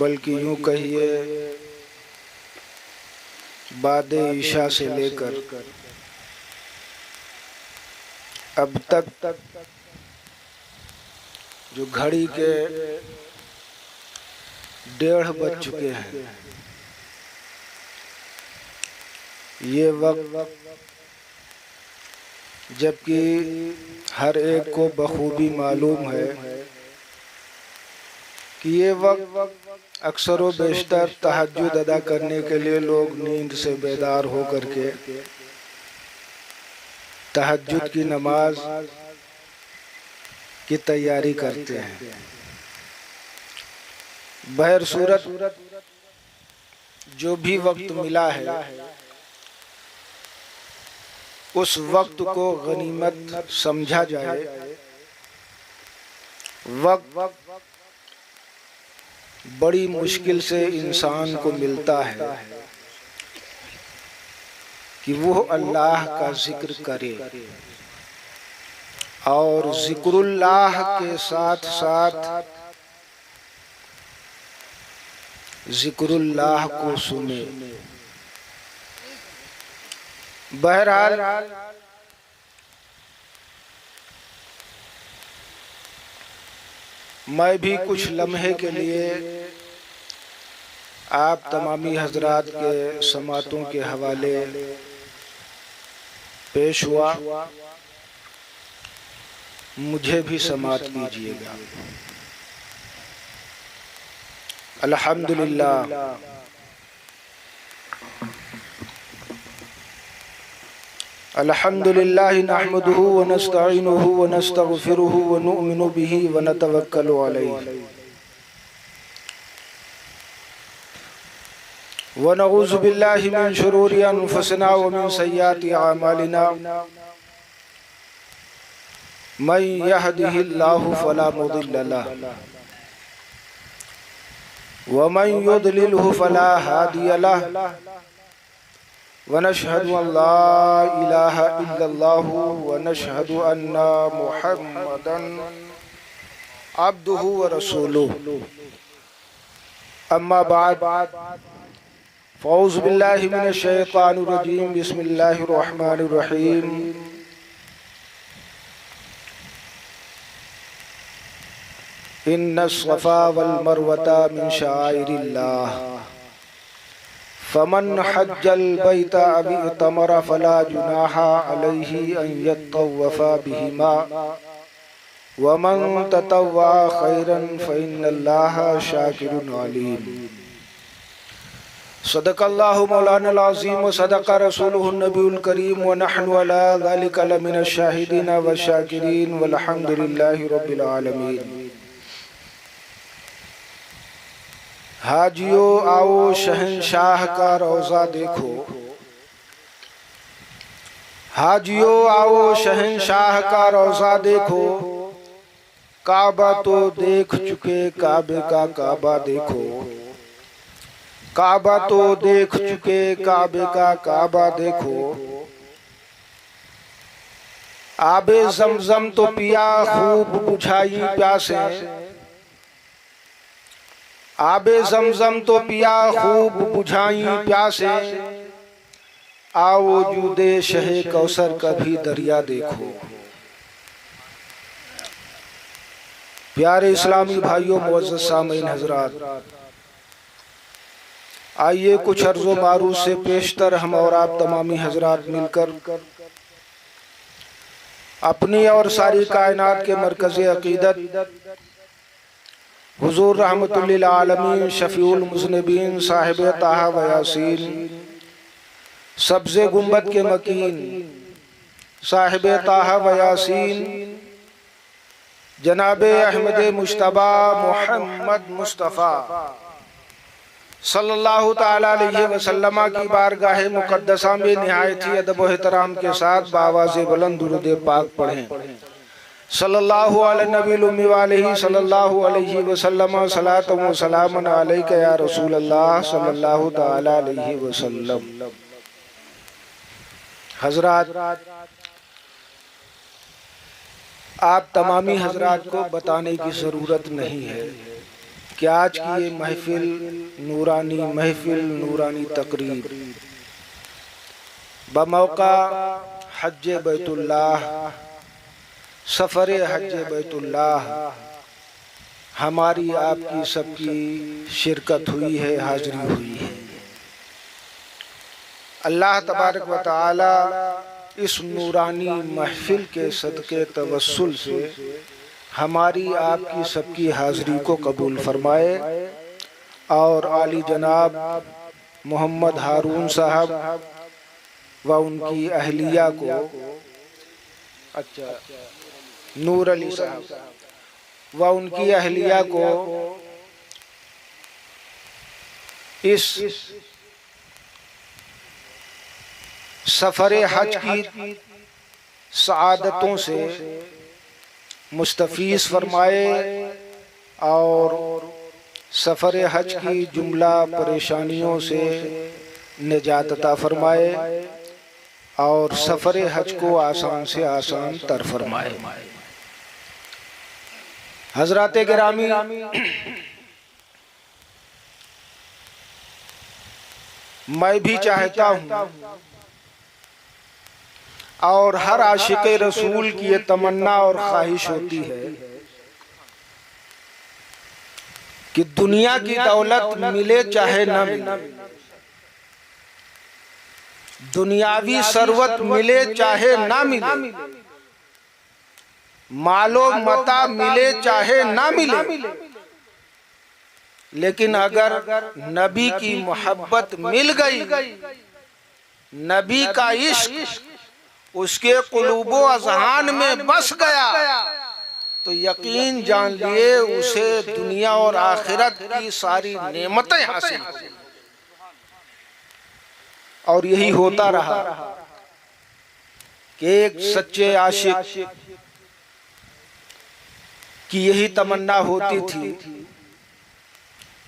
बल्कि यूं कहिए बाद ईशा से लेकर अब तक जो घड़ी के 1:30 बज चुके हैं, ये वक्त जबकि हर एक को बखूबी मालूम है कि ये वक्त अक्सर व बेशतर तहज्जुद अदा करने के लिए लोग नींद से बेदार हो करके तहज्जुद की नमाज की तैयारी करते हैं। बहर सूरत जो भी वक्त मिला है उस वक्त को गनीमत समझा जाए। वक्त बड़ी मुश्किल से इंसान को मिलता है कि वो अल्लाह का जिक्र करे और जिक्रुल्लाह के साथ साथ जिक्रुल्लाह को सुने। बहरहाल मैं भी कुछ लम्हे के लिए आप तमामी हजरात के समातों के हवाले पेश हुआ, मुझे भी समात कीजिएगा। अल्हम्दुलिल्लाह अल्हम्दुलिल्लाह नहमदुहु व नस्तईनुहु व नस्तगफिरुहु व नुअमिनु बिही व नतवक्कलु अलैहि व नऊज़ु बिल्लाहि मिन शुरूरि अनफुसिना व मिन सय्यिआति अमालिना मन यहदिहिल्लाहु फला मुदिल्ल लहु व मन युद्लिलहु फला हादिय लहु व नशहदु अल्ला इलाहा इल्लल्लाहु व नशहदु अन्ना मुहम्मदन अब्दुहु व रसूलुहु। अम्मा बाद फ़ौज़ु बिल्लाहि मिनश शैतानिर रजीम। बिस्मिल्लाहिर रहमानिर रहीम। इन्नस सफ़ा वल मरवता मिन शाइरिल्लाह फमन हज्जल बैता अबी तमरा फला जुनाहा अलैहि अन यत्तवफ़ा बिहिमा वमन ततव्वा खैरन फ़इन्नल्लाहा शाकिरुन अलीम। सदक़ल्लाहु मौलानल अज़ीम व सदक़ रसूलुहुन नबियुल करीम व नहनु अला ज़ालिका लमिनश शाहिदीन व शाकिरीन वल्हम्दुलिल्लाहि रब्बिल आलमीन। हाजियो आओ शहंशाह का रोज़ा देखो, हाजियो आओ शहंशाह का रोज़ा देखो, काबा तो देख चुके काबे का काबा देखो, काबा तो देख चुके काबे का काबा देखो, आबे ज़मज़म तो पिया खूब बुझाई प्यासे, आबे ज़मज़म तो पिया खूब बुझाई प्यासे, आओ जूदे शहे कौसर का भी दरिया देखो। प्यारे इस्लामी भाइयों, मुअज़्ज़ज़ सामीन हज़रात, आइए कुछ अर्ज़ो मारूफ़ से पेशतर हम और आप तमामी हज़रात मिलकर अपनी और सारी कायनात के मरकज़े अक़ीदत हुज़ूर रहमतुल लिल आलमीन शफ़ीउल मुज़निबीन साहिब ताहा व यासीन सब्ज़े गुंबद के मकीन साहिब ताहा व यासीन जनाबे अहमद मुश्तबा मोहम्मद मुस्तफ़ा सल्लल्लाहु ताला अलैहि वसल्लम की बारगाह मुक़द्दसा में निहायत ही अदब व एहतराम के साथ बावाज़े बुलंद दुरूद पाक पढ़ें। सल्लल्लाहु अला नबील उम्मी व अलैहि सल्लल्लाहु अलैहि वसल्लम सलातु व सलामन अलैका या रसूल अल्लाह सल्लल्लाहु ताला अलैहि वसल्लम। हजरात, आप तमामी हजरात को बताने की ज़रूरत नहीं है कि आज की ये महफिल नूरानी तकरीब बमौका हज बैतुल्लाह, सफ़र हज बैतुल्लाह हमारी आपकी सबकी शिरकत हुई है, हाज़िरी हुई है। अल्लाह तबारक व तआला इस नूरानी महफिल के सदक़े तवस्सुल से हमारी आपकी सबकी हाज़िरी को कबूल फरमाए और आली जनाब मोहम्मद हारून साहब व उनकी अहलिया को, नूर अली साहब व उनकी अहलिया को इस सफ़र हज की सआदतों से मुस्तफ़ीज़ फरमाए और सफ़र हज की जुमला परेशानियों से निजात अता फरमाए और सफ़र हज को आसान से आसान तर फरमाए। हज़रात गिरामी, मैं भी चाहता हूँ और हर आशिक़ रसूल की ये तमन्ना और ख्वाहिश होती है कि दुनिया की दौलत मिले चाहे न मिले, दुनियावी सरवत मिले चाहे ना मिले, मालो मता मिले चाहे ना मिले, लेकिन अगर नबी की मोहब्बत मिल गई, नबी का इश्क उसके कुलूबो अज़हान में बस गया, तो यकीन जान लिए उसे दुनिया और आखिरत की सारी नेमतें हासिल हो। और यही होता रहा कि एक सच्चे आशिक की यही तमन्ना होती थी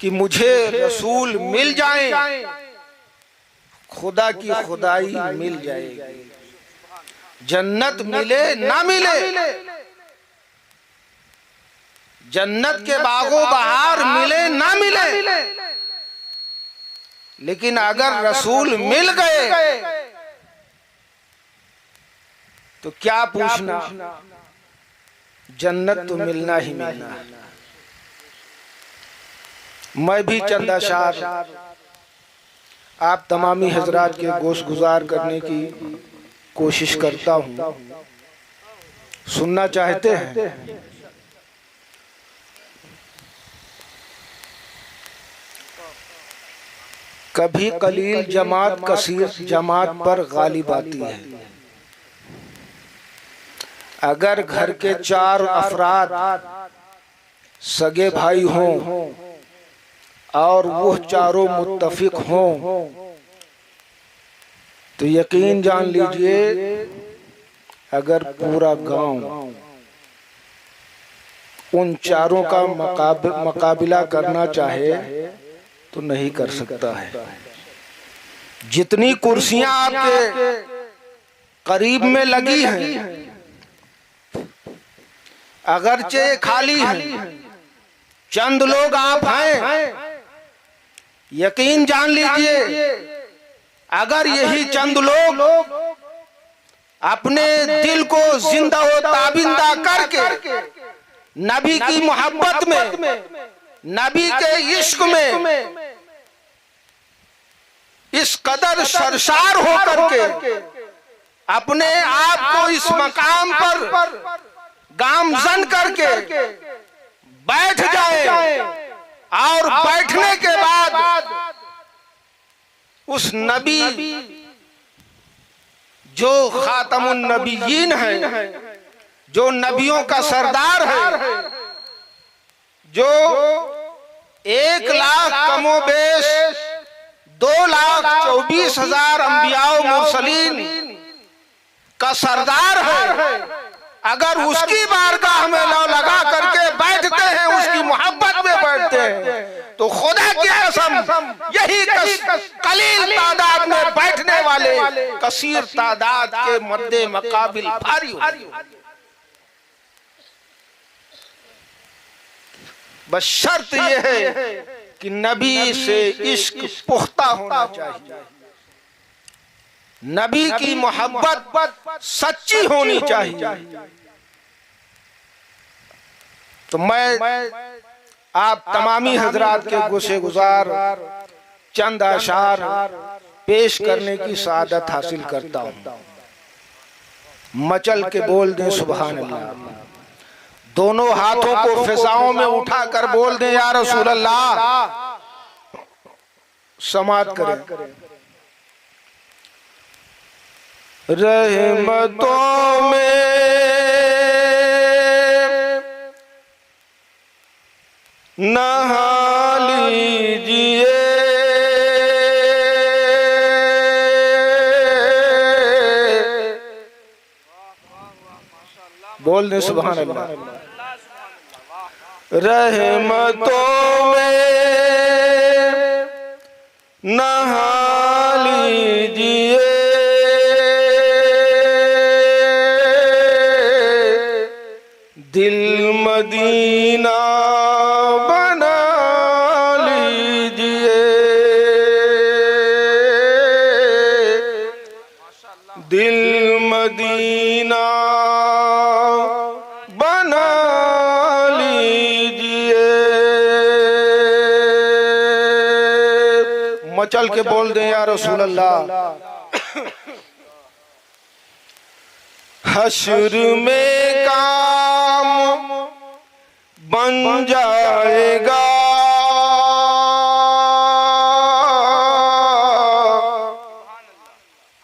कि मुझे रसूल मिल जाएं, खुदा की खुदाई मिल जाएगी, जन्नत मिले ना मिले, जन्नत के बागो बहार मिले ना मिले, लेकिन अगर रसूल मिल गए तो क्या पूछना, जन्नत तो मिलना ही मिलना। मैं भी चंद अशार आप तमामी हजरात के गोश गुजार करने की कोशिश करता हूँ, सुनना चाहते हैं? कभी कलील जमात कसीर जमात पर गालिब आती है। अगर घर के 4 अफराद सगे भाई हों और वो चारों मुत्तफिक हों तो यकीन जान लीजिए अगर पूरा गांव उन चारों का मुकाबला करना चाहे तो नहीं कर सकता है। जितनी कुर्सियां आपके करीब में लगी हैं, अगरचे खाली हैं, चंद लोग आप हैं, यकीन जान लीजिए अगर यही चंद लोग अपने दिल को जिंदा व ताबिंदा करके नबी की मोहब्बत में, नबी के इश्क में इस कदर सरशार होकर के अपने आप को इस मकाम पर गामजन करके बैठ जाए और बैठने के बाद उस नबी जो खातमुन नबीयीन है, जो नबियों का सरदार है, जो 1 लाख कमोबेश 2,24,000 अंबिया मुरसलीन का सरदार है, अगर उसकी बारगाह में लगा करके बैठते हैं, उसकी मोहब्बत में बैठते हैं, तो खुदा की कसम यही कलील तादाद में बैठने वाले कसीर तादाद के मद्दे मकाबिल भारी हो। बस शर्त यह है कि नबी से इश्क पुख्ता होना चाहिए, नबी की मोहब्बत सच्ची होनी चाहिए। तो मैं आप तमामी हजरात के गुस्से गुजार चंद अशार पेश करने की सादत हासिल करता हूँ। मचल के बोल दें सुभान अल्लाह, दोनों हाथों को फिजाओं में उठाकर बोल दें या रसूल अल्लाह। समात करें। रहमतों में नहा लीजिए, बोल दे सुभान अल्लाह। रहमतों में नहा लीजिए, दिल मदीना बना लीजिए, दिल मदीना बना लीजिए। मचल के बोल दें या रसूल अल्लाह। हश्र में काम बन जाएगा,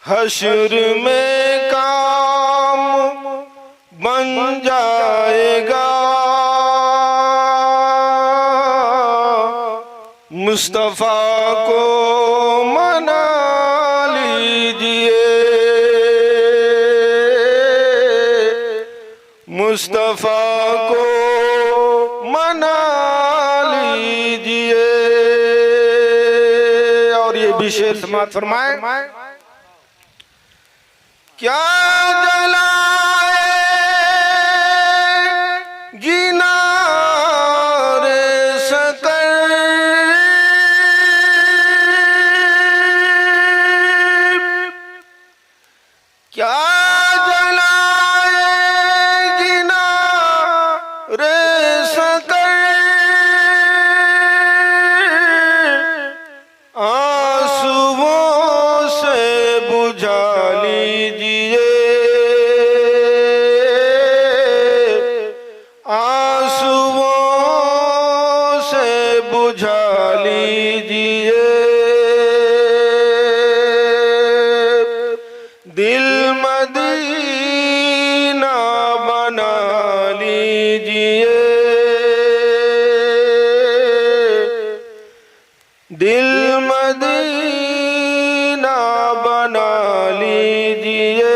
हश्र में काम बन जाएगा, मुस्तफा को मना लीजिए, मुस्तफा को मना लीजिए। और ये भी शेर समात फरमाए। क्या जलाएगी नारे सकर, क्या जलाएगी नारे सकर, आंसुओं से बुझा लीजिए, आंसुओं से बुझा लीजिए, दिल मदीना बना लीजिए, दिल मदीना बना लीजिए।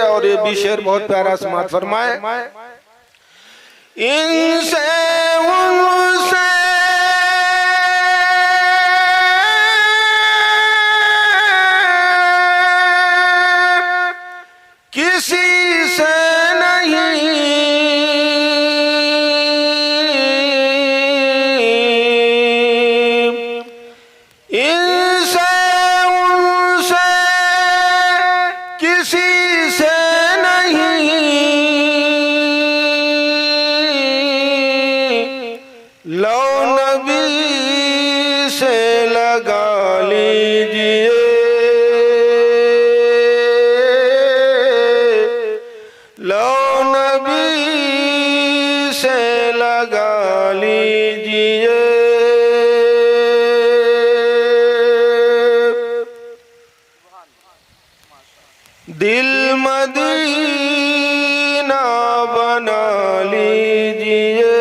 और ये भी शेर बहुत प्यारा समात फरमाए। इनसे उनसे किसी से नहीं, इनसे उनसे किसी से नहीं, लो नबी से लगा लीजिए, लो नबी से लगा लीजिए, दिल मदीना बना लीजिए,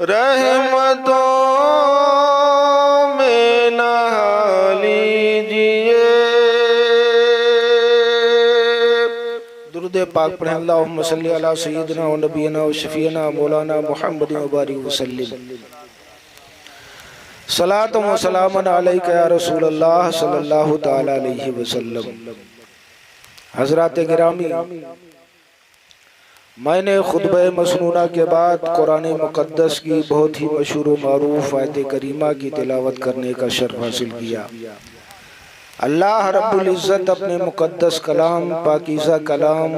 रहमतों में नहा लीजिए। दुरूद पाक पढ़ें। अल्लाहुम्मा सल्ली अला सय्यिदिना व नबीना व शफीना मौलाना मुहम्मद व बारिक वसल्लिम। सलातुम व सलामुन अलैका या रसूल अल्लाह सल्लल्लाहु तआला अलैहि वसल्लम। हज़रात गिरामी, मैंने खुतबे मसनूना के बाद कुरान मुक़द्दस की बहुत ही मशहूर व मारूफ आयत करीमा की तिलावत करने का शर्फ हासिल किया। अल्लाह रब्बुल इज़्ज़त अपने मुक़द्दस कलाम पाकीज़ा कलाम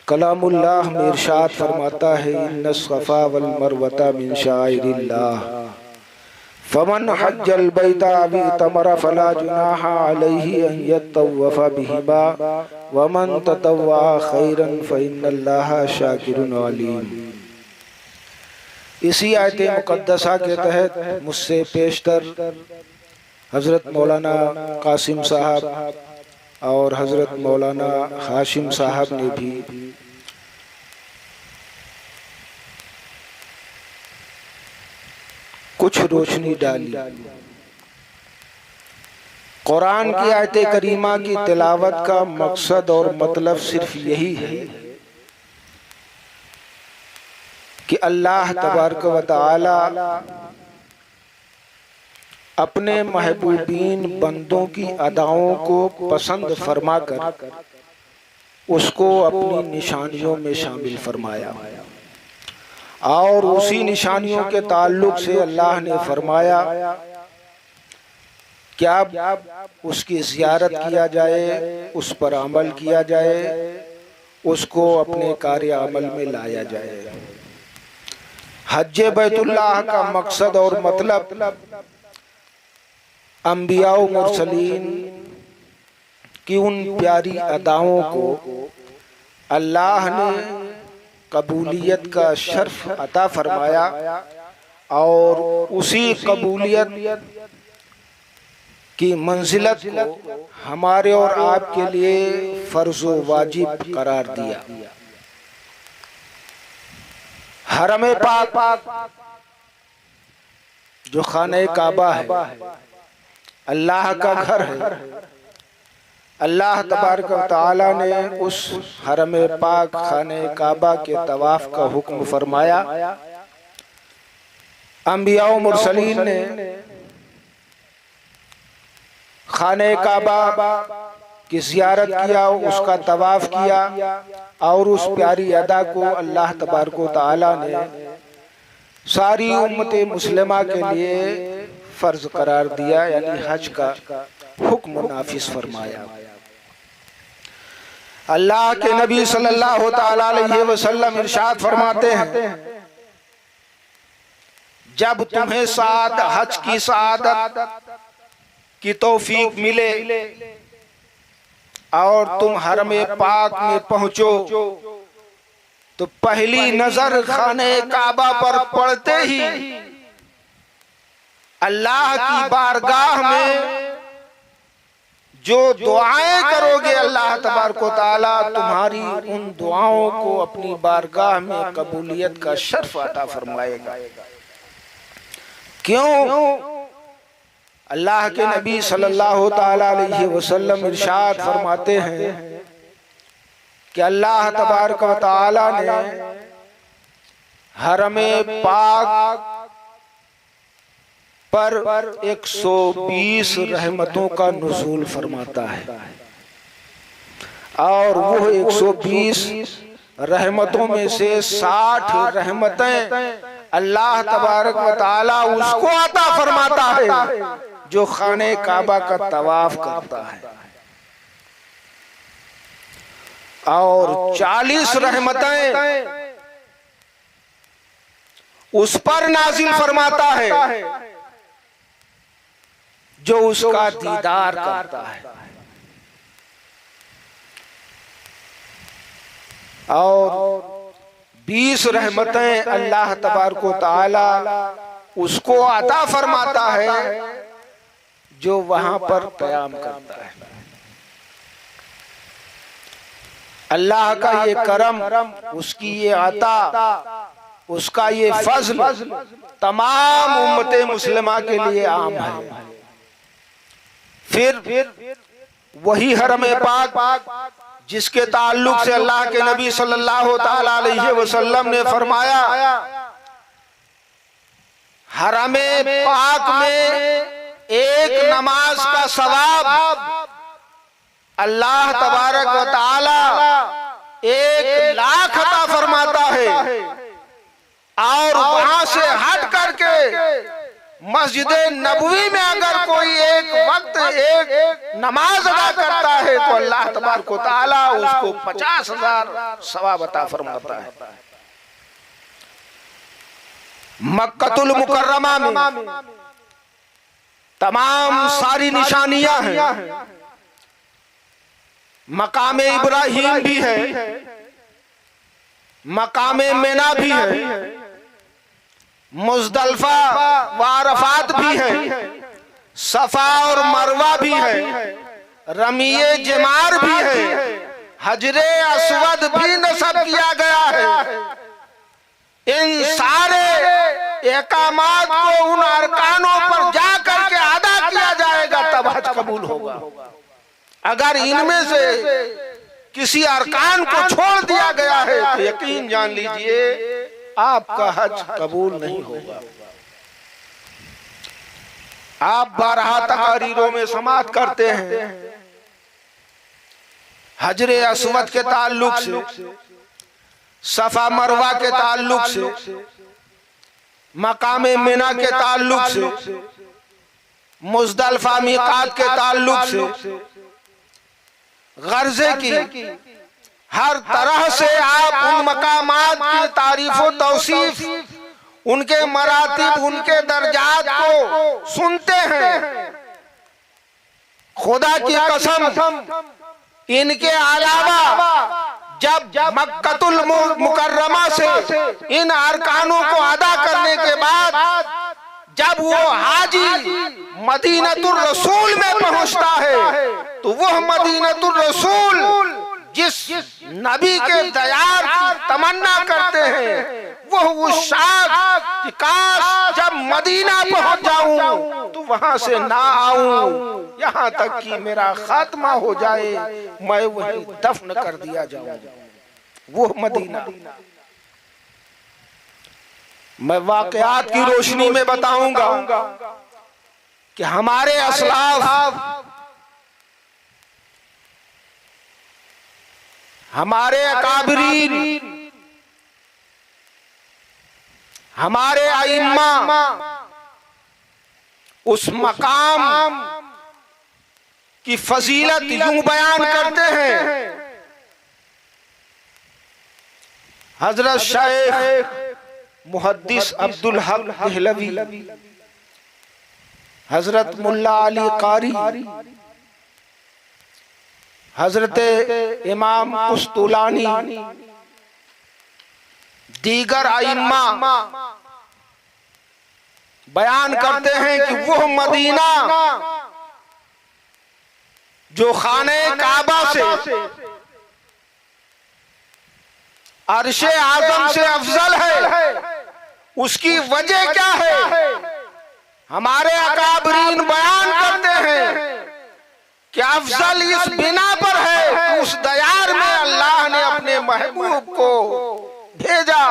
कलामुल्लाह में इरशाद फरमाता है, इन्नस्सफ़ा वल मरवता मिन शाइरिल्लाह फमन हज्जल बैता अवी तमरा फला जुनाहा अलैहि अन यतव्वफ़ बिहिमा वमन ततव्वा खैरन फ़इन्नल्लाहा शाकिरुन अलीम। इसी आयत मुक़द्दसा के तहत मुझसे पेशतर हज़रत मौलाना कासिम साहब और हज़रत मौलाना हाशिम साहब ने भी कुछ रोशनी डाली। कुरान की आयत करीमा की तिलावत का मकसद और मतलब सिर्फ यही है कि अल्लाह तबारक व तआला अपने महबूबीन बंदों की अदाओं को पसंद फरमाकर उसको अपनी निशानियों में शामिल फरमाया और उसी निशानियों के ताल्लुक से अल्लाह ने फरमाया क्या उसकी ज़ियारत किया जाए, उस पर अमल किया जाए, उसको अपने कार्य अमल में लाया जाए। हज बैतुल्लाह का मकसद और मतलब अंबिया व मुरसलीन की उन प्यारी अदाओं को अल्लाह ने कबूलियत का शर्फ अता फरमाया और उसी कबूलियत की मंजिलत को हमारे और आपके लिए फर्ज व वाजिब करार दिया। हरम पाक जो खाने काबा है, अल्लाह का घर है, अल्लाह तबारक व तआला ने उस हरम पाक खाने काबा के तवाफ का हुक्म फरमाया। अंबिया व मुरसलीन ने खाने काबा की ज़ियारत किया, उसका तवाफ किया और उस प्यारी अदा को अल्लाह तबारक व तआला ने सारी उम्मत मुस्लिमा के लिए फर्ज करार दिया, यानी हज का हुक्म नाफिज फरमाया। अल्लाह के नबी सल्लल्लाहु तआला अलैहि वसल्लम इरशाद फरमाते हैं, जब तुम्हें हज की सआदत की तौफीक मिले और तुम हरम पाक में पहुंचो तो पहली नजर खाने काबा पर पड़ते ही अल्लाह की बारगाह में जो दुआएं करोगे अल्लाह तबारक व तआला तुम्हारी उन दुआओं को अपनी बारगाह में कबूलियत का शर्फ अता फरमाएगा। क्यों? अल्लाह के नबी सल्लल्लाहु तआला अलैहि वसल्लम इरशाद फरमाते हैं कि अल्लाह तबारक व तआला ने हरम पाक पर 120 रहमतों का नुज़ूल फरमाता है और वो 120 रहमतों में से 60 रहमतें अल्लाह तबारक व तआला उसको अता फरमाता है जो खाने काबा का तवाफ करता है और 40 रहमतें उस पर नाजिल फरमाता है जो उसका दीदार करता है और 20 रहमतें अल्लाह तबारक व तआला उसको अता फरमाता है जो वहां पर क़याम करता है। अल्लाह का ये करम, उसकी ये अता, उसका ये फज़ल तमाम उम्मते मुस्लिमा के लिए आम है। फिर वही हरम पाक जिसके ताल्लुक से अल्लाह के नबी सल्लल्लाहु तआला अलैहि वसल्लम ने फरमाया, हरम पाक में एक नमाज का सवाब अल्लाह तबारक व तआला 1 लाख अता फरमाता है और वहां से हट करके मस्जिद नबवी में अगर कोई एक वक्त एक नमाज अदा करता है तो अल्लाह तबारक व तआला उसको 50,000 सवाब अता फरमाता है। मक्कतुल मुकर्रमा में तमाम सारी निशानियां हैं। मकाम इब्राहिम भी है, मकाम मिना भी है, मुज़दलिफा व अरफात भी है, सफा और मरवा भी है, रमीए जमार भी है, हजरे अस्वद भी नस्ब किया गया है। इन सारे एकामात को उन अरकानों पर जा करके अदा किया जाएगा तब हज कबूल होगा। अगर इनमें से किसी अरकान को छोड़ दिया गया है तो यकीन जान लीजिए आपका हज कबूल नहीं होगा। आप 12 तकारीरों में समाअत करते हैं हजरे अस्वद के ताल्लुक से, सफा मरवा के ताल्लुक से, मकामे मिना के ताल्लुक से, मुज़दलिफा मीक़ात के ताल्लुक से, गर्जे की हर तरह से आप उन मकामात की तारीफ व तौसीफ, उनके मरातिब, उनके दर्जात को सुनते हैं। खुदा की कसम इनके अलावा जब मक्कतुल मुकर्रमा से इन अरकानों को अदा करने के बाद जब वो हाजी मदीनतुर रसूल में पहुंचता है तो वह मदीनतुर रसूल जिस नबी के दयार की तमन्ना करते हैं वह उस शाद कि काश जब मदीना पहुंच जाऊं तो वहां से ना आऊं, यहाँ तक कि मेरा खात्मा हो जाए, मैं वहीं दफन कर दिया जाऊं। वो मदीना मैं वाकयात की रोशनी में बताऊंगा कि हमारे असलाफ, हमारे अकाबरीन, हमारे आइम्मा उस मकाम की फजीलत यूं बयान करते हैं। हजरत शेख मुहद्दिस अब्दुल हक देहलवी, हजरत मुल्ला अली कारी, हजरत इमाम कुस्तुलानी, दीगर आइम्मा बयान करते हैं कि वह मदीना जो खाने काबा से अर्शे आज़म से अफजल है, उसकी वजह क्या है? हमारे अकाबरीन बयान करते हैं कि अफजल इस बिना पर है कि उस दयार में अल्लाह ने अपने महबूब को भेजा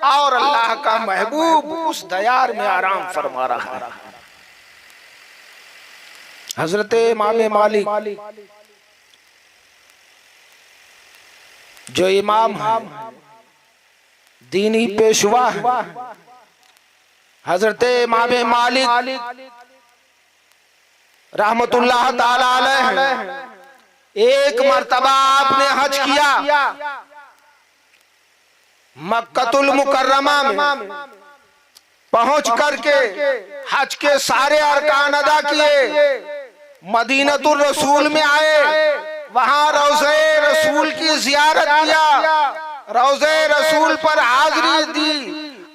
और अल्लाह का महबूब उस दयार में आराम फरमा रहा है। हजरत इमाम मालिक जो इमाम है, दीनी पेशवा है, हजरत इमाम मालिक रहमतुल्लाह ताला अलैह, एक मर्तबा आपने हज किया मक्कतुल मुकर्रमा में पहुंच करके हज के सारे अरकान अदा किए, मदीनतुर रसूल में आए, वहां रोज़े रसूल की जियारत किया, रोज़े रसूल पर हाजिरी दी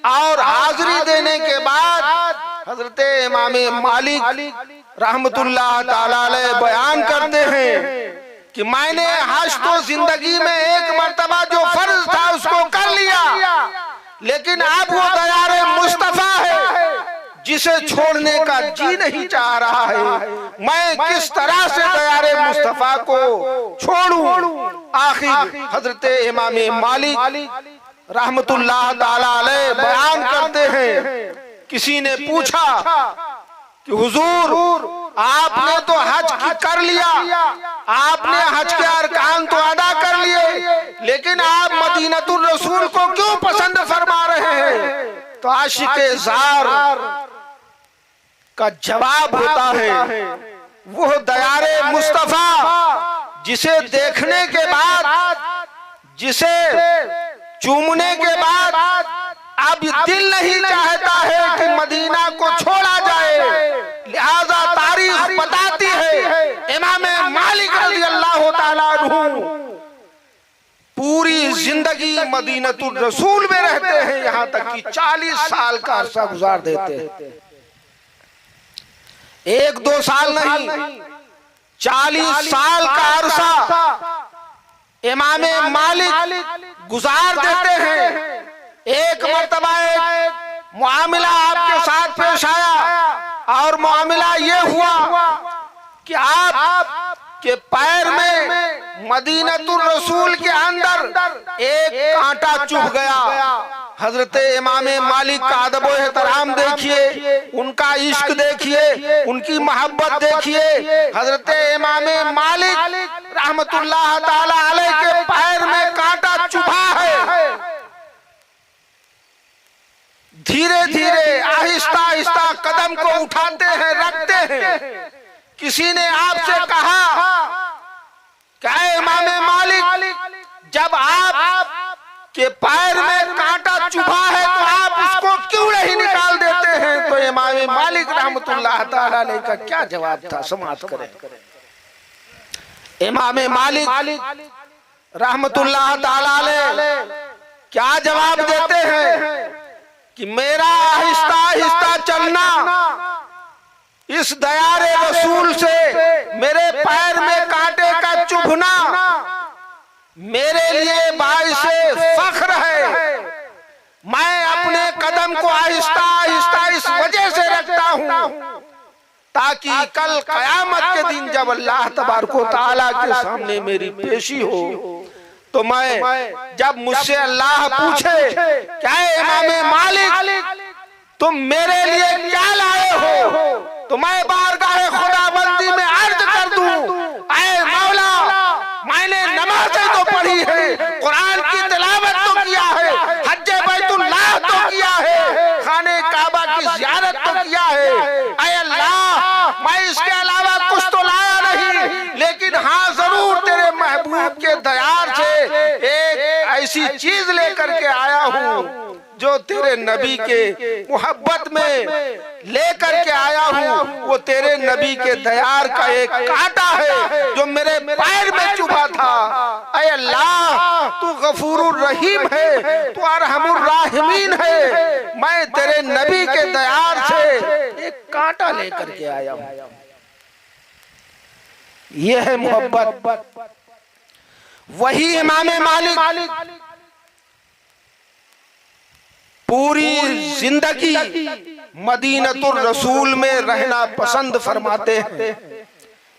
और हाजिरी देने के बाद हजरत इमाम मालिक रहमतुल्लाह ताला अलैह बयान करते हैं कि मैंने हज तो जिंदगी में एक मर्तबा जो फर्ज था उसको कर लिया, लेकिन अब वो दयारे मुस्तफा है जिसे छोड़ने का जी नहीं चाह रहा है। मैं किस तरह से दयारे मुस्तफा को छोड़ूं? आखिर हजरत इमाम मालिक रहमतुल्लाह ताला अलैह बयान करते हैं, किसी ने पूछा कि हुजूर आपने तो हज कर लिया, आपने हज के अरकान तो अदा कर लिए, लेकिन आप मदीनतुर रसूल को क्यों पसंद फरमा रहे हैं? तो आशिक़े ज़ार का जवाब होता है, वो दयारे मुस्तफा जिसे देखने के बाद, जिसे चूमने के बाद अब दिल नहीं चाहता है कि मदीना को छोड़ा जाए। लिहाजा तारीख बताती है इमाम मालिक रज़ियल्लाहु ताला अन्हु पूरी जिंदगी मदीनतुर रसूल में रहते हैं, यहाँ तक कि 40 साल का अरसा गुजार देते हैं। 1-2 साल नहीं, 40 साल का अरसा इमाम मालिक गुजार देते हैं। एक मर्तबा एक मुआमिला आपके साथ पेश आया और मुआमिला ये हुआ कि आप के पैर में मदीनतुर रसूल के अंदर एक कांटा चुभ गया। हजरत इमाम मालिक का अदब व एहतराम देखिए, उनका इश्क देखिए, उनकी मोहब्बत देखिए। हजरत इमाम मालिक रहमतुल्लाह ताला अलैह के पैर में कांटा चुभा है। धीरे धीरे आहिस्ता आहिस्ता कदम को उठाते हैं, रखते हैं। किसी ने आपसे कहा क्या इमाम मालिक, जब आप के पैर में कांटा चुभा है तो आप उसको क्यों नहीं निकाल देते हैं? तो इमाम मालिक रहमतुल्लाह ताला अलैह का क्या जवाब था, समाअत करें। इमाम मालिक रहमतुल्लाह ताला अलैह क्या जवाब देते हैं कि मेरा आहिस्ता आहिस्ता चलना इस दयारे रसूल से, मेरे पैर में कांटे का चुभना मेरे लिए बाइसे फख्र है। मैं अपने कदम को आहिस्ता आहिस्ता इस वजह से रखता हूँ ताकि कल कयामत के दिन जब अल्लाह तबारक व तआला के सामने मेरी पेशी हो तो मैं जब मुझसे अल्लाह पूछे क्या इमाम मालिक तुम मेरे लिए क्या लाए हो, तो मैं बारगाह खुदाबंदी में अर्ज कर दूं, ऐ मौला मैंने नमाज़ें तो पढ़ी है, कुरान की तिलावत तो किया है, हज्जे बैतुल्लाह तो किया है, खाने काबा की ज़ियारत तो किया है। ऐ अल्लाह मैं इसके अलावा कुछ तो लाया नहीं, लेकिन हाँ जरूर तेरे महबूब के दयार से एक ऐसी चीज लेकर के आया हूँ जो तेरे नबी के मोहब्बत में लेकर के आया हूँ। वो तेरे नबी के दयार का एक कांटा है जो मेरे पैर में चुभा था। ऐ अल्लाह तू गफूरुर रहीम है, तू अरहमुर राहिमीन है, मैं तेरे नबी के दयार से एक कांटा लेकर के आया हूँ। यह है मोहब्बत। वही इमाम मालिक पूरी जिंदगी मदीनतुर रसूल में रहना पसंद फरमाते हैं,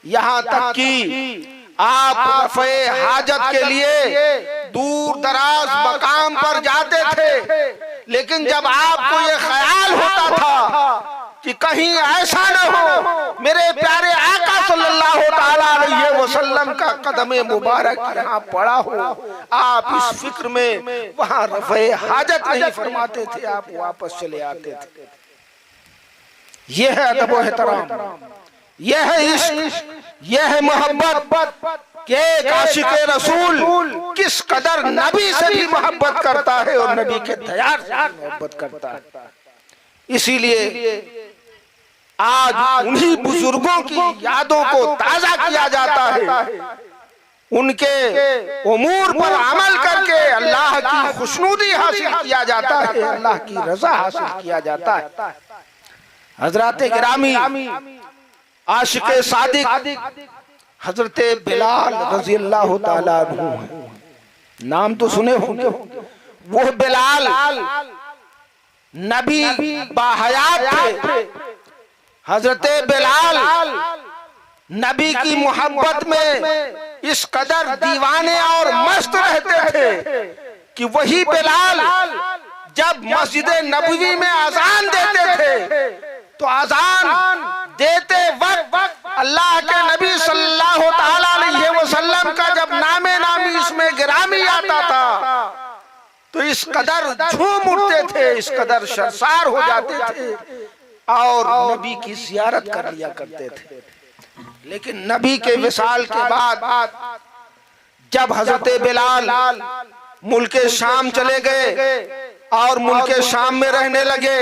यहाँ तक कि आप रफ़े हाजत के लिए दूर दराज मकाम पर जाते थे, लेकिन जब आपको ये ख्याल होता था कि कहीं ऐसा न हो मेरे प्यारे आका सल्लल्लाहु ताला अलैहि वसल्लम का कदमे मुबारक यहाँ पड़ा हो, आप इस फिक्र में वहाँ रफ़े हाजत नहीं फरमाते थे, आप वापस चले आते थे। यह है अदब व एहतराम, यह है इश्क, यह है मोहब्बत कि एक आशिक़े रसूल किस कदर नबी से भी मोहब्बत करता है और नबी के दयार से मोहब्बत करता है। इसीलिए आज उन्हीं बुजुर्गों की यादों को ताजा किया जाता है, उनके उमूर पर अमल करके अल्लाह की खुशनुदी हासिल किया जाता है, अल्लाह की रजा हासिल किया जाता है। हजरत गिरामी आशिक़े सादिक हजरत बिलाल रज़ियल्लाहु ताला अन्हु है, नाम तो सुने होंगे। वो बिलाल नबी बाहयात थे। हजरत बिलाल नबी की मोहब्बत में इस कदर दीवाने और मस्त रहते थे कि वही बिलाल जब मस्जिद नबवी में अजान देते थे तो अजान देते वक्त अल्लाह के नबी सल्लल्लाहु ताला अलैहि वसल्लम का जब नामे नामी इसमें गिरामी आता था तो इस कदर झूम उठते थे, इस कदर शर्मसार हो जाते थे और नबी की जियारत कर लिया करते थे। लेकिन नबी के विसाल के बाद जब हजरत बिलाल मुल्के शाम चले गए और मुल्के शाम में रहने लगे,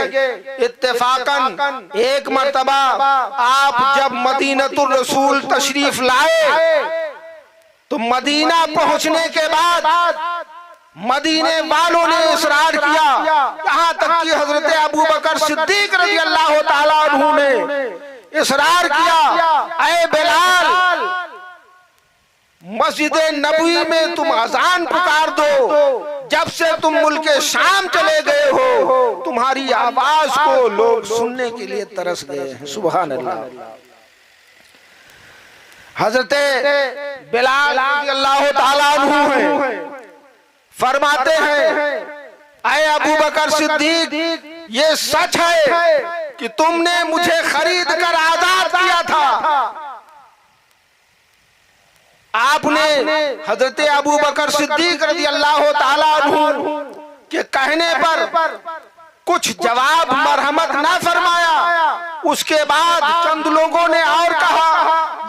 इत्तेफाकन एक मर्तबा आप जब मदीनतुर रसूल तशरीफ लाए तो मदीना पहुंचने के बाद मदीने वालों ने इसरार किया, यहाँ तक कि हजरत अबू बकर सिद्दीक रज़ी अल्लाह ताला अन्हु ने इसरार किया, ऐ बिलाल मस्जिद नबवी में तुम अजान पुकार दो, जब से तुम मुल्के शाम चले गए हो तुम्हारी आवाज को लोग सुनने के लिए तरस गए हैं। सुभान अल्लाह। हजरत बिलाल अल्लाह ताला अन्हु हैं, फरमाते हैं ऐ अबू बकर सिद्दीक, ये सच है कि तुमने मुझे खरीद कर आजाद किया था। आपने हजरत अबू बकर सिद्दीक रज़ी अल्लाह ताला अन्हु के कहने पर कुछ जवाब मरहमत ना फरमाया। उसके बाद चंद लोगों ने और कहा,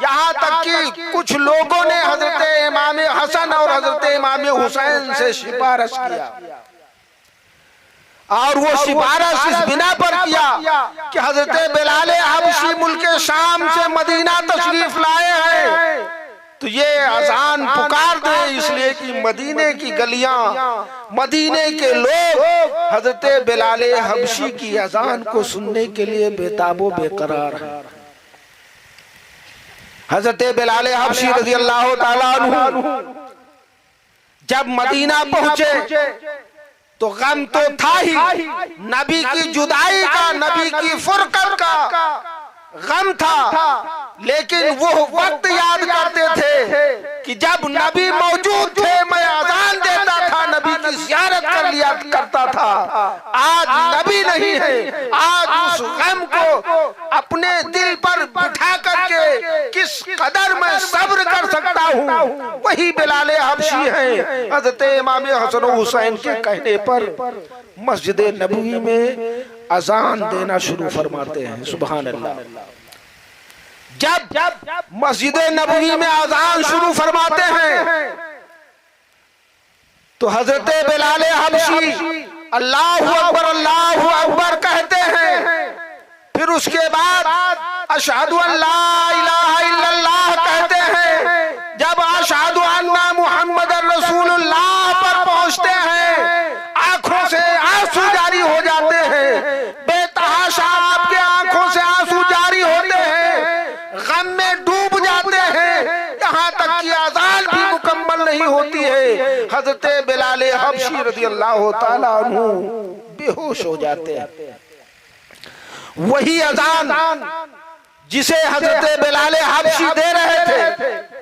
यहाँ तक कि कुछ लोगों ने हजरत इमाम हसन और हजरत इमाम हुसैन से सिफारिश किया और वो सिफारिश इस बिना पर किया कि हजरत बिलाल हबशी मुल्के शाम से मदीना तशरीफ लाए हैं तो ये अजान पुकार दे, इसलिए कि मदीने की गलियां, मदीने के लोग हजरत बिलाल हबशी की अजान को सुनने के लिए बेताबो बेकरार है। हजरत बिलाल हबशी रज़ी अल्लाह ताला अन्हु जब मदीना पहुंचे तो गम तो था ही, नबी की जुदाई का, नबी की फुरकत का गम था, लेकिन वो वक्त याद करते थे कि जब नबी मौजूद थे मैं अजान देता था, नबी की ज़ियारत कर लिया करता था। आज नबी नहीं है, आज उस गम को अपने दिल पर बिठा करके किस कदर मैं सब्र कर सकता हूँ, वही बिलाल हबशी है। हज़रत इमाम हसन हुसैन के कहने पर मस्जिद नबवी में अजान देना शुरू फरमाते हैं। सुभान अल्लाह। जब मस्जिद नबवी में अजान शुरू फरमाते हैं तो हजरत बिलाल हबशी अल्लाहु अकबर कहते हैं, फिर उसके बाद अशहदु अल्ला इलाहा इल्लल्लाह कहते हैं। जब अशहदु अन्ना मुहम्मदर रसूलुल्लाह पर पहुंचते हैं आंखों से आंसू जारी हो जाते हैं, बेतहाशा आपके आंखों से आंसू जारी होते हैं, गम में डूब जाते हैं, यहाँ तक कि अज़ान भी मुकम्मल नहीं होती है। हजरत बिलाल हबशी रज़ी अल्लाह ताला अन्हु बेहोश हो जाते हैं। वही अज़ान जिसे हजरत बिलाल हबशी दे रहे थे,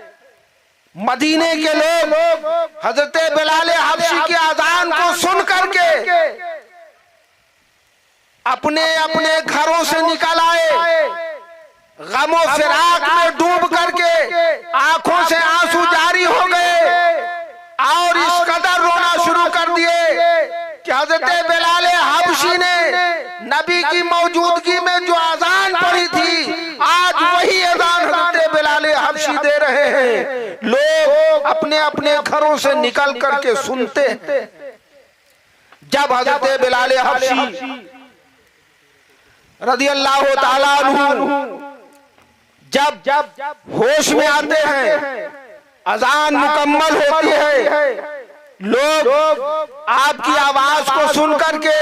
मदीने के लोग हजरत बिलाल हबशी की अज़ान को सुन करके अपने अपने घरों से निकल आए, गमो फिराक में डूब करके आंखों से आंसू जारी हो गए और इस कदर रोना शुरू कर दिए कि हजरत बिलाल हबशी ने नबी की मौजूदगी में जो अजान पढ़ी थी आज वही अजान हजरत बिलाल हबशी दे रहे हैं। लोग अपने अपने घरों से निकल करके सुनते हैं। जब हजरत बिलाल हबशी रज़ी अल्लाह ताला अन्हु जब होश में आते हैं, अजान मुकम्मल होती है, लोग आपकी आवाज को सुन करके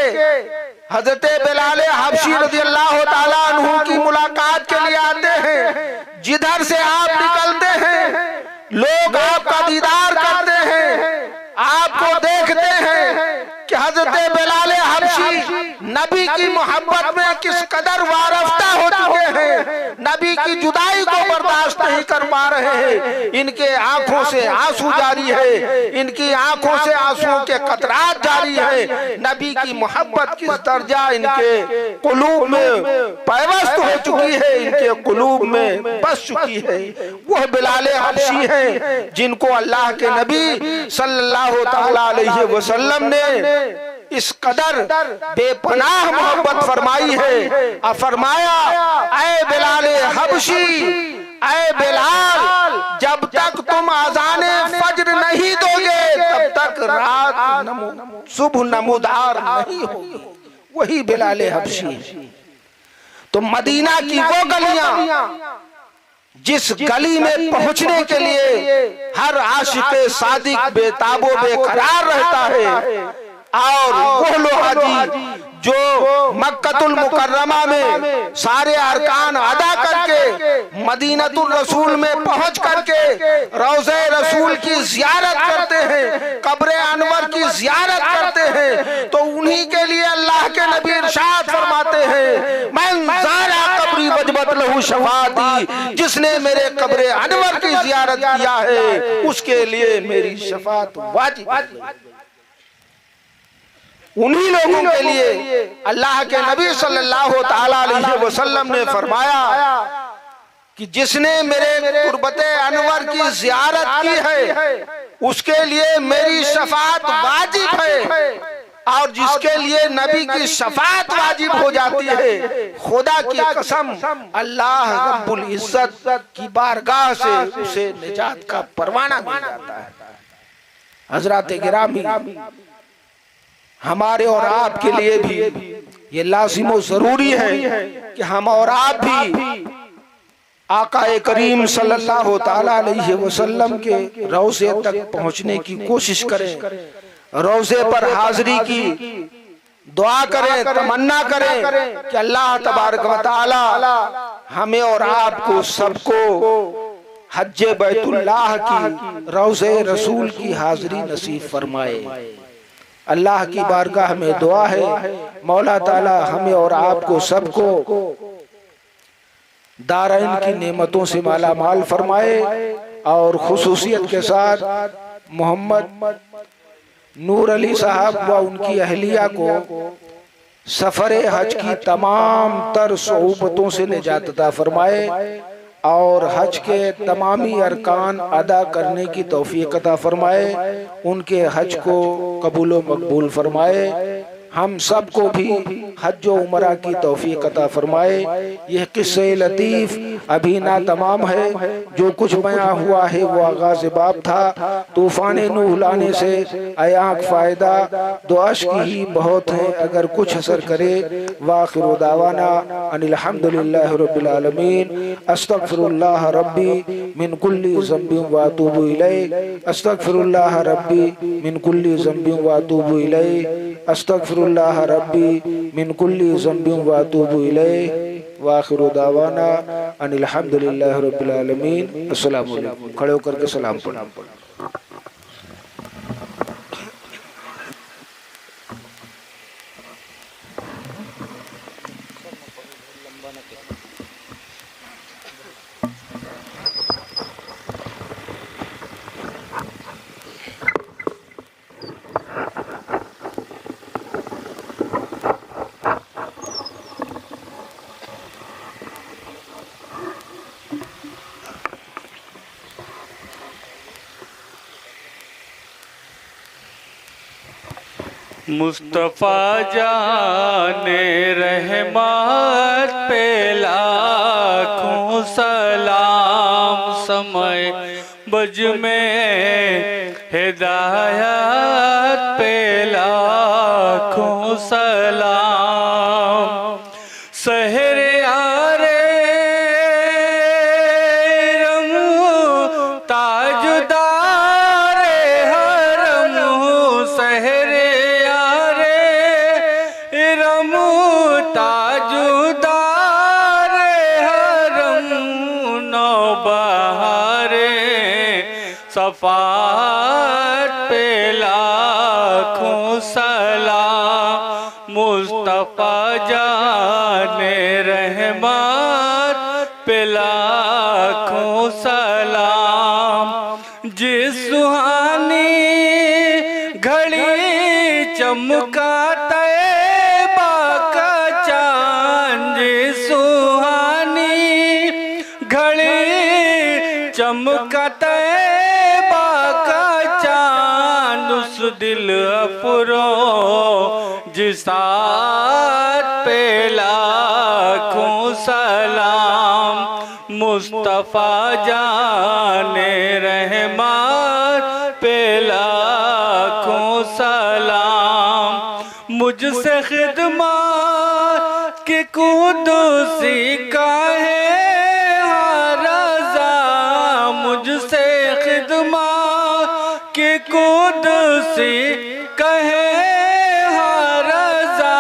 हजरत बिलाल हबशी रज़ी अल्लाह ताला अन्हु की मुलाकात के लिए आते हैं। जिधर से आप निकलते हैं लोग आपका दीदार करते हैं, आपको देखते हैं कि हजरत बिलाल हबशी नबी की मोहब्बत में किस कदर वारफ्ता हो चुके हैं, नबी की जुदाई को बर्दाश्त बर्दाश्त नहीं कर पा रहे हैं, इनके आंखों से आंसू जारी है, इनकी आंखों से आंसुओं के कतरात जारी है। नबी की मोहब्बत की दर्जा इनके कुलूब में पैवस्त हो चुकी है, इनके कुलूब में बस चुकी है। वह बिलाल हबशी है जिनको अल्लाह के नबी सल्लल्लाहु तआला अलैहि वसल्लम ने इस कदर बेपनाह मोहब्बत फरमाई है। फरमाया, ऐ बिलाल हबशी, ऐ बिलाल, जब तक तुम आज़ाने फज्र नहीं दोगे तब तक रात सुबह नमूदार नहीं होगी। वही बिलाल हबशी। तो मदीना की वो गलियां जिस गली में पहुंचने के लिए हर आशिक सादिक बेताबो बेकरार रहता है, और वो लोग हाजी जो मक्कतुल मुकर्रमा में सारे अरकान अदा करके मदीनतुल रसूल में पहुंच करके रोज़े रसूल की ज़ियारत करते हैं, कब्र अनवर की ज़ियारत करते हैं, तो उन्हीं के लिए अल्लाह के नबी इरशाद फरमाते हैं, मन ज़ारा कब्री वजबत लहू शफाअती, जिसने मेरे कब्र अनवर की ज़ियारत किया है उसके लिए मेरी शफाअत वाजिब। उन्हीं लोगों के लिए अल्लाह के नबी सल्लल्लाहु तआला अलैहि वसल्लम ने फरमाया कि जिसने मेरे कुर्बते अनवर की ज़ियारत की है उसके लिए मेरी शफाअत वाजिब है, और जिसके लिए नबी की शफाअत वाजिब हो जाती है, खुदा की कसम अल्लाह रब्बुल इज्जत की बारगाह से उसे निजात का परवाना मिल जाता है। हज़रात गिरामी, हमारे और आपके लिए भी ये लाज़िम जरूरी है कि हम और आप भी आकाए करीम सल्लल्लाहु तआला अलैहि वसल्लम के रोज़े तक पहुंचने की कोशिश करें, रोज़े पर हाजिरी की दुआ करें, तमन्ना करें कि अल्लाह तबारक व तआला हमें और आपको सबको हज्जे बैतुल्लाह की रोज़े रसूल की हाजिरी नसीब फरमाए। अल्लाह की बारगाह में दुआ है, मौला ताला हमें और आपको सबको दारैन की नेमतों से माला माल फरमाए, और खुसूसियत के साथ मोहम्मद नूर अली साहब व उनकी अहलिया को सफर हज की तमाम तर सोबतों से निजात अता फरमाए, और हज के तमामी अरकान अदा करने की तौफीक अता फरमाए, उनके हज को कबूल व मकबूल फरमाए। हम सबको भी हज व उमरा की तौफीक अता फरमाए। यह किस्से लतीफ़ अभी ना तमाम है, जो कुछ बयां हुआ है वो आगाज़ बाब था। तूफ़ान नूह लाने से आयाक फ़ायदा दो अश्क ही बहुत है, अगर कुछ असर करे। वाखिरु दावाना अनिल हम्दुलिल्लाहि रब्बिल आलमीन। अस्तगफिरुल्लाह रब्बी मिन कुल्ली ज़ंबिन व अतूबु इलैहि। अस्तगफिरुल्लाह रब्बी मिन कुल्ली ज़ंबिन व अतूबु इलैहि। अस्तगफिरुल्लाह रब्बी मिन कुल्ली ज़ंबिन व अतूबु इलैहि। वाखिरु दावाना अनिल हम्दुलिल्लाहि रब्बिल आलमीन। अस्सलामु अलैकुम। खड़े होकर के सलाम पढ़ो। मुस्तफ़ा जाने रहमत पे लाखों सलाम, समय बज में हिदायत पे लाखों सलाम। सहर आरे रम ताजदार हरम, सहर ताजुदार हरम, नौबहारे सफात पे लाखों सलाम। मुस्तफ़ा जाने रहमत पे लाखों सलाम। जिस सुहानी घड़ी चमका तैबा का चांद, जिस सुहानी घड़ी चमका तैबा का चांद, उस दिल अफरों जिसात पे लाखों सलाम। मुस्तफा जाने रहमान पे लाखों सलाम। मुझसे खिदमत के कुदुसी का है रज़ा, मुझसे खिदमत के कुदुसी कहे रज़ा।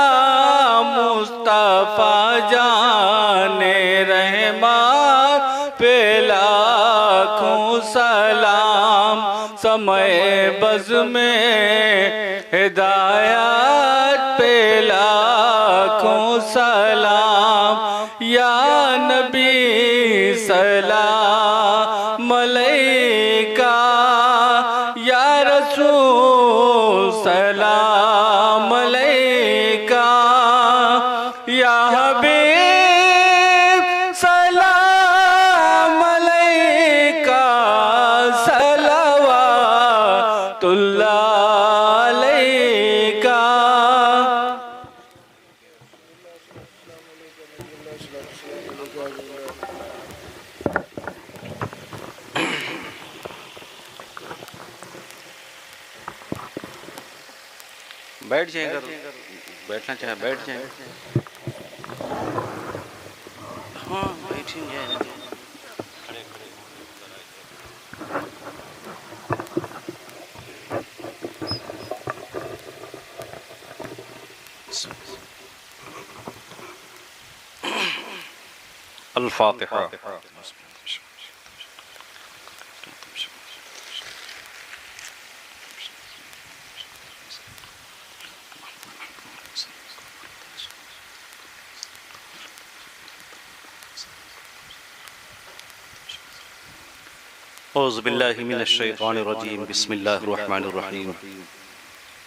मुस्तफा जाने रहमान पे लाखों सलाम। समय बज़ में हिदायत पे लाखों सलाम। या नबी सलाम अलैका, या रसूल सलाम अलैका, या हबीब सलाम अलैका, सलवातुल्लाह अलैका। बैठ जाए, अगर बैठना चाहे बैठ जाए। हाँ बैठ ही जाए ना। अल-फातिहा। औज़ुबिल्लाहि मिनश्शैतानिर्रजीम, बिस्मिल्लाहिर्रहमानिर्रहीम।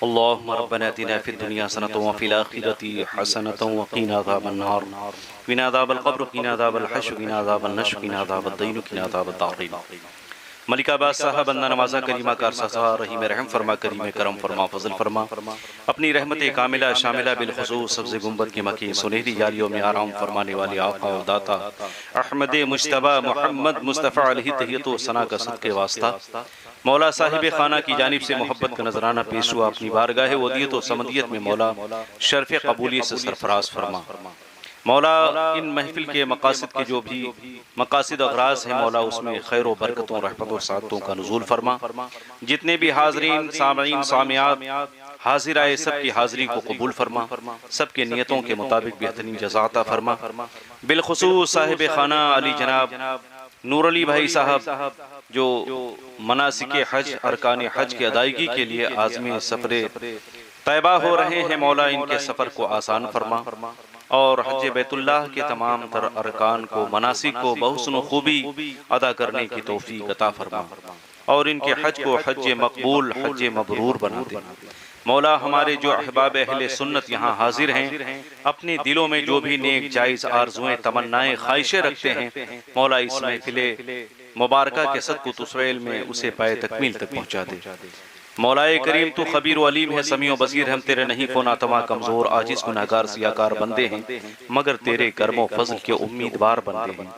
अल्लाहुम्मा रब्बना आतिना फिद्दुनिया हसनतन व फिल आखिरति हसनतन व क़िना अज़ाबन्नार, क़िना अज़ाबल क़ब्र, क़िना अज़ाबल हश्र, क़िना अज़ाबन नश्र, क़िना अज़ाबद दीन, क़िना अज़ाबद दारीन। मलिका बादशाह बंदा नवाज़ा करीमा कार सज़ा रहीम रहम फरमा, करीम करम फरमा, फज़ल फरमा। अपनी रहमत कामिला शामिला बिलख़ुसूस सब्ज़ गुंबद की मकी सुनहरी यारियों में आराम फरमाने वाले आका व दाता अहमद मुश्तबा मोहम्मद मुस्तफ़ा अलैहि तहियत व सना का सदक़े वास्ता मौला साहिब खाना की जानिब से मोहब्बत का नजराना पेश हुआ। अपनी बारगाह वदियत व समदियत में मौला शर्फ़ क़बूलियत से सरफराज फरमा। मौला इन महफिल के मकासद के जो भी मकासद अगराज हैं मौला उसमें खैर व बरकतों रहमतों सादतों का नुज़ूल फरमा। जितने भी हाज़रीन सामईन सामियात हाजिर आए सब की हाज़िरी को कबूल फरमा, सब के नियतों के मुताबिक बेहतरीन जज़ा अता फरमा। बिलख़ुसूस साहिब खाना अली जनाब नूर अली भाई साहब जो मनासिके हज अरकान हज की अदायगी के लिए आज़मी सफ़रे तैबा हो रहे हैं, मौला इनके सफ़र को आसान फरमा और हज बैतुल्लाह के तमाम तर अरकान को मनासिक को बहुस्न खूबी अदा करने की तौफीक अता फरमा और इनके हज को हज मकबूल हज मबरूर बना दे। मौला हमारे जो अहबाब अहले सुन्नत यहाँ हाजिर हैं, अपने दिलों में जो भी नेक जायज़ आरज़ुएं तमन्नाएं ख्वाहिशें रखते हैं, मौला इस महफिले मुबारका के सदक़ तुस्वैल में उसे पाए तकमील तक पहुँचा दे। मौलाए करीम तू खबीर व अलीम है, समी व बसीर, हम तेरे नहीं को नातमा कमज़ोर आजिज़ गुनाहगार सियाकार बंदे हैं, मगर तेरे करमो फज़ल के उम्मीदवार बंदे हैं,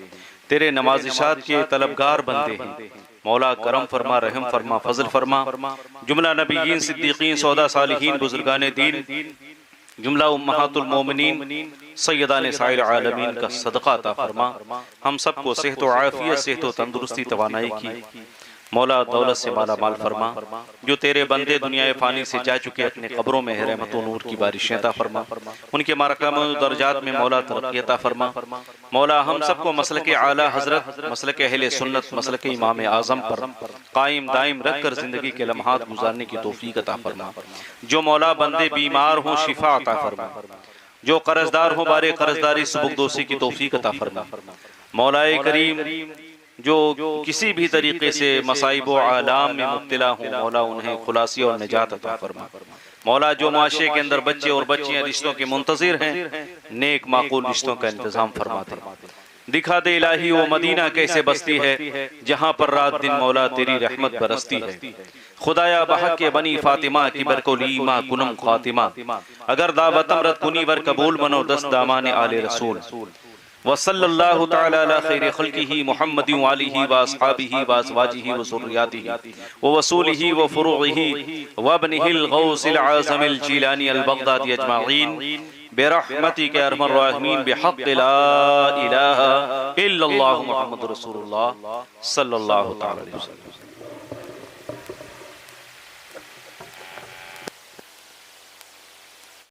तेरे नवाजिशात के तलबगार बंदे हैं। मौला करम फरमा, रहम फरमा, फजल फरमा। जुमला नबीयीन सिद्दीकीन सौदा सालिहीन बुजुर्गान दीन जुमला उम्महातुल मोमिनीन सैयदान साइल आलमीन का सदका अता फरमा। हम सबको सेहत व आफियत सेहत व तंदुरुस्ती तवानाई की मौला दौलत से माला माल फरमा। जो तेरे बंदे दुनिया फ़ानी से जा चुके अपने कब्रों में रहमत व नूर की बारिशें अता फरमा, उनके मरक़म दर्जात में मौला तरक्की अता फरमा। मौला हम सबको मसलके आला हज़रत मसलके अहले सुन्नत मसलके इमाम आज़म पर कायम दायम रख कर ज़िंदगी के लम्हात गुजारने की तौफ़ीक अता फरमा। जो मौला बंदे बीमार हों शिफा अता फरमा, जो कर्जदार हो बारे कर्जदारी सुबुकदोशी की तौफीक अता फरमा। मौलाए करीम जो किसी भी तरीके से मसाइब व आलाम में मुब्तला हों, मौला उन्हें खुलासी और निजात अता फरमा। मौला जो माशरे के अंदर बच्चे और बच्चियां रिश्तों के मुंतजिर हैं, नेक माकूल रिश्तों का इंतजाम फरमा दे। दिखा दे इलाही वो मदीना कैसे बसती है जहाँ पर रात दिन मौला तेरी रहमत बरसती है। खुदाया बहक के बनी फातिमा की बरकोली मा कुनम खातिमा, अगर दावत अमरत कुनी वर कबूल मनो दस दामान आले रसूल। वसल्लल्लाहु तआला अला खैरि खल्किही मुहम्मदिन व आलिही व अस्हाबिही व अज़वाजिही व ज़ुर्रिय्यातिही व वसूलिही व फ़ुरूइही व इब्निहिल गौसिल आज़मिल जीलानी अल बगदादी अजमाईन बिरहमतिक या अरहमर राहिमीन बिहक़्क़ि ला इलाहा इल्लल्लाहु मुहम्मदुर रसूलुल्लाह सल्लल्लाहु तआला अलैहि वसल्लम।